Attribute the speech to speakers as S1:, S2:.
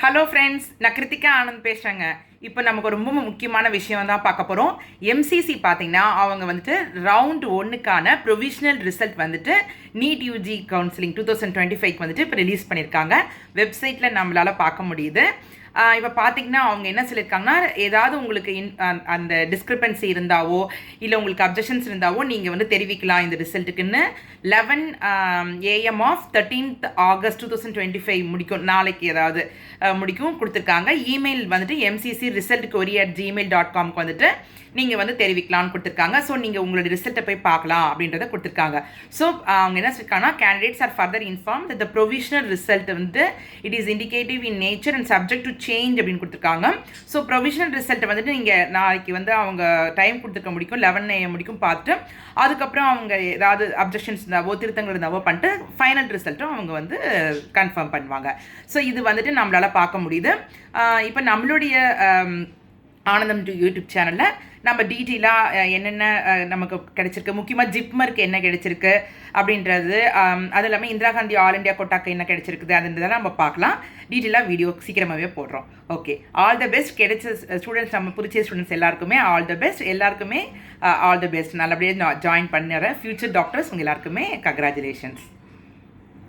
S1: Hello friends, நான் கிருத்திகா ஆனந்த் பேசுகிறேங்க. இப்போ நமக்கு ரொம்ப முக்கியமான விஷயம் தான் பார்க்க போகிறோம். எம்சிசி பார்த்தீங்கன்னா அவங்க வந்துட்டு ரவுண்ட் 1க்கான ப்ரொவிஷனல் ரிசல்ட் வந்துட்டு நீட் யூஜி கவுன்சிலிங் 2025 வந்துட்டு இப்போ ரிலீஸ் பண்ணியிருக்காங்க. வெப்சைட்டில் நம்மளால் பார்க்க முடியுது. இப்போ பார்த்தீங்கன்னா அவங்க என்ன சொல்லியிருக்காங்கன்னா, ஏதாவது உங்களுக்கு அந்த டிஸ்கிரிப்பன்சி இருந்தாவோ இல்லை உங்களுக்கு அப்ஜெக்ஷன்ஸ் இருந்தாவோ நீங்கள் வந்து தெரிவிக்கலாம் இந்த ரிசல்ட்டுக்குன்னு 11 AM ஆஃப் 13th August 2025 முடிக்கும், நாளைக்கு ஏதாவது முடிக்கும் கொடுத்துருக்காங்க. இமெயில் வந்துட்டு mccresultquery@gmail.comக்கு வந்துட்டு நீங்கள் வந்து தெரிவிக்கலாம்னு கொடுத்துருக்காங்க. ஸோ நீங்கள் உங்களோட ரிசல்ட்டை போய் பார்க்கலாம் அப்படின்றத கொடுத்துருக்காங்க. ஸோ அவங்க என்ன சொல்லியிருக்காங்கன்னா, candidates are further inform the provisional result வந்து it is indicative in nature and subject to change அப்படின்னு கொடுத்துருக்காங்க. ஸோ ப்ரொவிஷனல் ரிசல்ட்டை வந்துட்டு நீங்கள் நாளைக்கு வந்து அவங்க டைம் கொடுத்துருக்க முடிக்கும், 11 AM முடிக்கும் பார்த்துட்டு அதுக்கப்புறம் அவங்க ஏதாவது அப்ஜெக்ஷன்ஸ் இருந்தாவோ திருத்தங்கள் இருந்தாவோ பண்ணிட்டு ஃபைனல் ரிசல்ட்டும் அவங்க வந்து கன்ஃபார்ம் பண்ணுவாங்க. ஸோ இது வந்துட்டு நம்மளால் பார்க்க முடியுது. இப்போ நம்மளுடைய ஆனந்தம் யூடியூப் சேனலில் நம்ம டீட்டெயிலாக என்னென்ன நமக்கு கிடைச்சிருக்கு, முக்கியமாக ஜிப்மருக்கு என்ன கிடைச்சிருக்கு அப்படின்றது, அது இல்லாமல் இந்திரா காந்தி ஆல் இண்டியா கோட்டாக்கு என்ன கிடைச்சிருக்குது அதுன்றதெல்லாம் நம்ம பார்க்கலாம். டீட்டெயிலாக வீடியோ சீக்கிரமாகவே போடுறோம். Okay, all the best. கிடைச்ச ஸ்டூடெண்ட்ஸ், நம்ம பிடிச்ச ஸ்டூடெண்ட்ஸ் எல்லாருக்குமே ஆல் த பெஸ்ட். எல்லாருக்குமே ஆல் த பெஸ்ட். நல்லபடியாக ஜாயின் பண்ணுற ஃபியூச்சர் டாக்டர்ஸ் உங்கள் எல்லாருக்குமே கங்க்ராச்சுலேஷன்ஸ்.